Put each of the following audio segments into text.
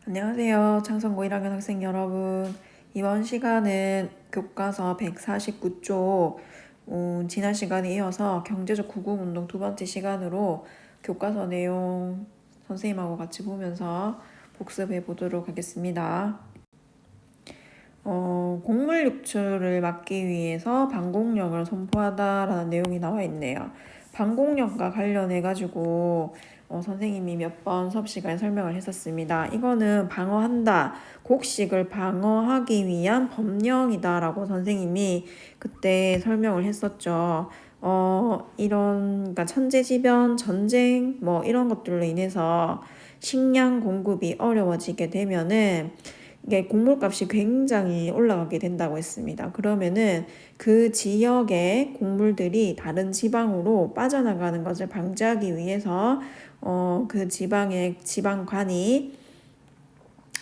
안녕하세요. 창성고 1학년 학생 여러분. 이번 시간은 교과서 149쪽, 지난 시간에 이어서 경제적 구금운동 두 번째 시간으로 교과서 내용 선생님하고 같이 보면서 복습해 보도록 하겠습니다. 곡물 유출을 막기 위해서 방공령을 선포하다라는 내용이 나와 있네요. 방공령과 관련해가지고 선생님이 몇 번 수업 시간에 설명을 했었습니다. 이거는 방어한다, 곡식을 방어하기 위한 법령이다라고 선생님이 그때 설명을 했었죠. 그러니까 천재지변, 전쟁, 뭐 이런 것들로 인해서 식량 공급이 어려워지게 되면은 이게 곡물값이 굉장히 올라가게 된다고 했습니다. 그러면은 그 지역의 곡물들이 다른 지방으로 빠져나가는 것을 방지하기 위해서 그 지방의 지방관이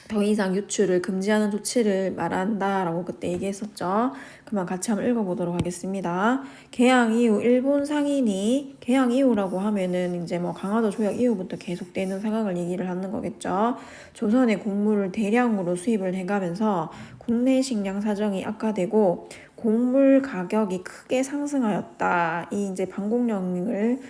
더 이상 유출을 금지하는 조치를 말한다라고 그때 얘기했었죠. 그만 같이 한번 읽어보도록 하겠습니다. 개항 이후 일본 상인이 개항 이후라고 하면은 이제 뭐 강화도 조약 이후부터 계속되는 상황을 얘기를 하는 거겠죠. 조선의 곡물을 대량으로 수입을 해가면서 국내 식량 사정이 악화되고 곡물 가격이 크게 상승하였다. 이 이제 방공령을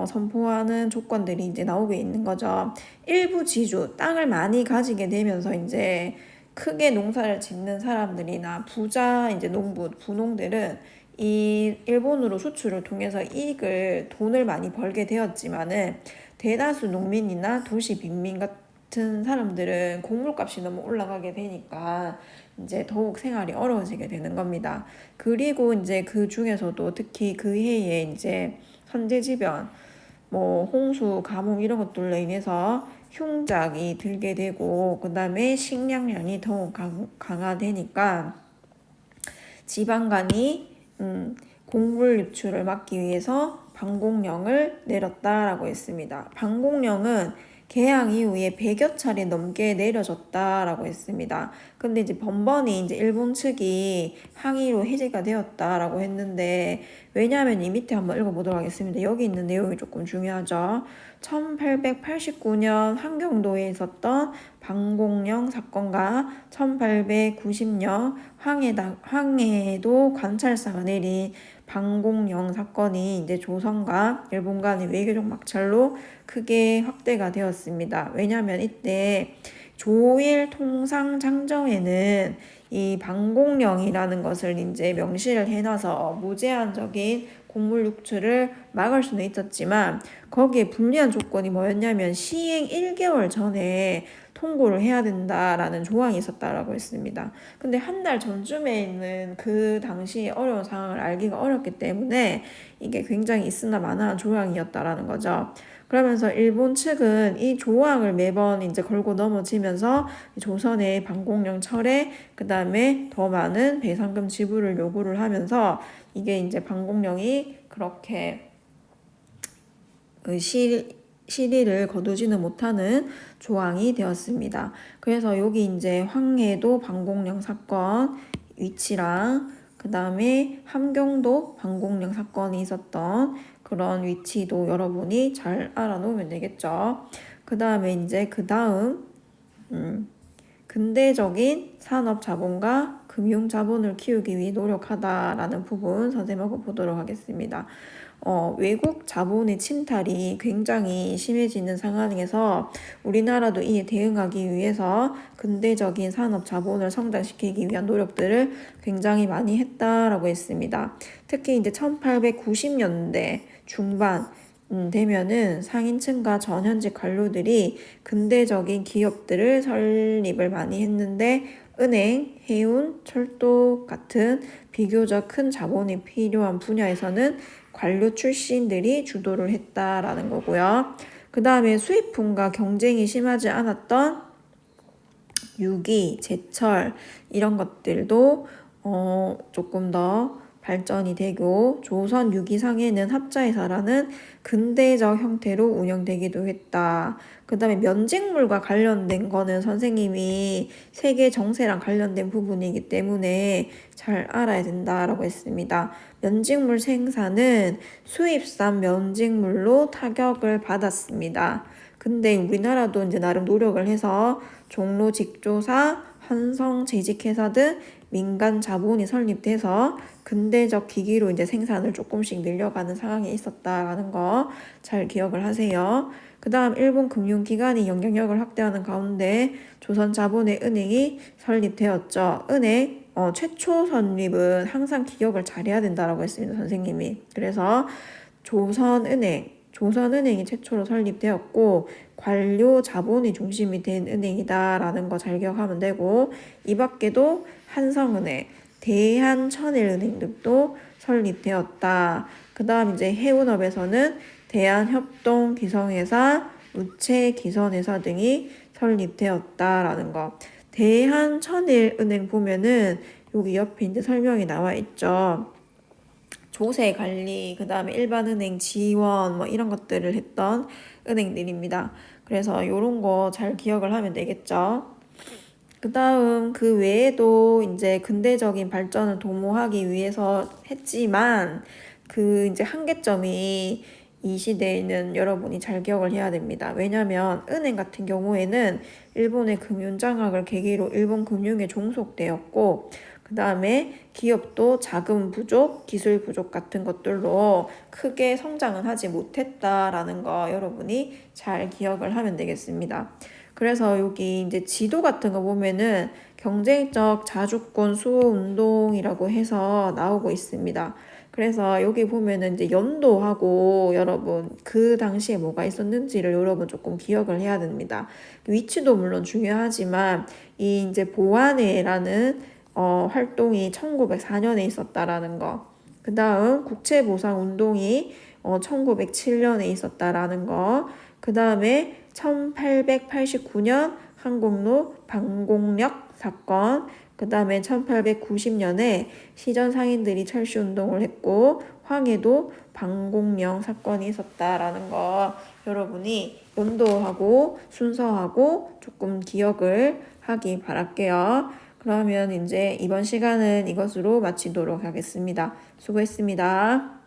선포하는 조건들이 이제 나오게 있는 거죠. 일부 지주, 땅을 많이 가지게 되면서 이제 크게 농사를 짓는 사람들이나 부자 이제 농부, 부농들은 이 일본으로 수출을 통해서 돈을 많이 벌게 되었지만은 대다수 농민이나 도시 빈민 같은 사람들은 곡물값이 너무 올라가게 되니까 이제 더욱 생활이 어려워지게 되는 겁니다. 그리고 이제 그 중에서도 특히 그 해에 이제 선제지변, 뭐 홍수, 가뭄 이런 것들로 인해서 흉작이 들게 되고 그 다음에 식량난이 더욱 강화되니까 지방간이 곡물 유출을 막기 위해서 방공령을 내렸다라고 했습니다. 방공령은 개항 이후에 100여 차례 넘게 내려졌다라고 했습니다. 근데 이제 번번이 이제 일본 측이 항의로 해제가 되었다라고 했는데, 왜냐하면 이 밑에 한번 읽어보도록 하겠습니다. 여기 있는 내용이 조금 중요하죠. 1889년 함경도에 있었던 방공령 사건과 1890년 황해도 관찰사가 내린 방공령 사건이 이제 조선과 일본 간의 외교적 막찰로 크게 확대가 되었습니다. 왜냐하면 이때 조일 통상 장정에는 이 방공령이라는 것을 이제 명시를 해놔서 무제한적인 곡물 유출을 막을 수는 있었지만 거기에 불리한 조건이 뭐였냐면 시행 1개월 전에 통고를 해야 된다라는 조항이 있었다라고 했습니다. 근데 한 달 전쯤에 있는 그 당시 어려운 상황을 알기가 어렵기 때문에 이게 굉장히 있으나 마나한 조항이었다라는 거죠. 그러면서 일본 측은 이 조항을 매번 이제 걸고 넘어지면서 조선의 방공령 철회, 그 다음에 더 많은 배상금 지불을 요구를 하면서 이게 이제 방공령이 그렇게 실의를 거두지는 못하는 조항이 되었습니다. 그래서 여기 이제 황해도 방공령 사건 위치랑 그 다음에 함경도 방공령 사건이 있었던 그런 위치도 여러분이 잘 알아놓으면 되겠죠. 그 다음에 이제 그 다음 근대적인 산업 자본과 금융 자본을 키우기 위해 노력하다라는 부분 선생님하고 보도록 하겠습니다. 외국 자본의 침탈이 굉장히 심해지는 상황에서 우리나라도 이에 대응하기 위해서 근대적인 산업 자본을 성장시키기 위한 노력들을 굉장히 많이 했다라고 했습니다. 특히 이제 1890년대 중반 되면은 상인층과 전현직 관료들이 근대적인 기업들을 설립을 많이 했는데 은행, 해운, 철도 같은 비교적 큰 자본이 필요한 분야에서는 관료 출신들이 주도를 했다라는 거고요. 그 다음에 수입품과 경쟁이 심하지 않았던 유기, 제철 이런 것들도 조금 더 발전이 되고 조선 유기상해는 합자회사라는 근대적 형태로 운영되기도 했다. 그 다음에 면직물과 관련된 거는 선생님이 세계 정세랑 관련된 부분이기 때문에 잘 알아야 된다라고 했습니다. 면직물 생산은 수입산 면직물로 타격을 받았습니다. 근데 우리나라도 이제 나름 노력을 해서 종로 직조사, 한성 제직회사 등 민간 자본이 설립돼서 근대적 기기로 이제 생산을 조금씩 늘려가는 상황이 있었다라는 거 잘 기억을 하세요. 그 다음 일본 금융기관이 영향력을 확대하는 가운데 조선자본의 은행이 설립되었죠. 은행 최초 설립은 항상 기억을 잘해야 된다라고 했습니다, 선생님이. 그래서 조선은행이 최초로 설립되었고 관료 자본이 중심이 된 은행이다라는 거 잘 기억하면 되고, 이 밖에도 한성은행, 대한천일은행 등도 설립되었다. 그 다음 이제 해운업에서는 대한협동기성회사, 우체기선회사 등이 설립되었다라는 거. 대한천일은행 보면은 여기 옆에 이제 설명이 나와 있죠. 조세 관리, 그 다음에 일반은행 지원, 뭐 이런 것들을 했던 은행들입니다. 그래서 이런 거 잘 기억을 하면 되겠죠. 그 다음 그 외에도 이제 근대적인 발전을 도모하기 위해서 했지만 그 이제 한계점이 이 시대에는 여러분이 잘 기억을 해야 됩니다. 왜냐면 은행 같은 경우에는 일본의 금융장악을 계기로 일본 금융에 종속되었고, 그 다음에 기업도 자금 부족, 기술 부족 같은 것들로 크게 성장은 하지 못했다라는 거 여러분이 잘 기억을 하면 되겠습니다. 그래서 여기 이제 지도 같은 거 보면은 경쟁적 자주권 수호 운동이라고 해서 나오고 있습니다. 그래서 여기 보면은 이제 연도하고 여러분 그 당시에 뭐가 있었는지를 여러분 조금 기억을 해야 됩니다. 위치도 물론 중요하지만 이 이제 보안회라는 활동이 1904년에 있었다라는 거. 그 다음 국채보상운동이 1907년에 있었다라는 거. 그 다음에 1889년 한국로 방공역 사건. 그 다음에 1890년에 시전 상인들이 철수운동을 했고 황해도 방공명 사건이 있었다라는 거 여러분이 연도하고 순서하고 조금 기억을 하기 바랄게요. 그러면 이제 이번 시간은 이것으로 마치도록 하겠습니다. 수고했습니다.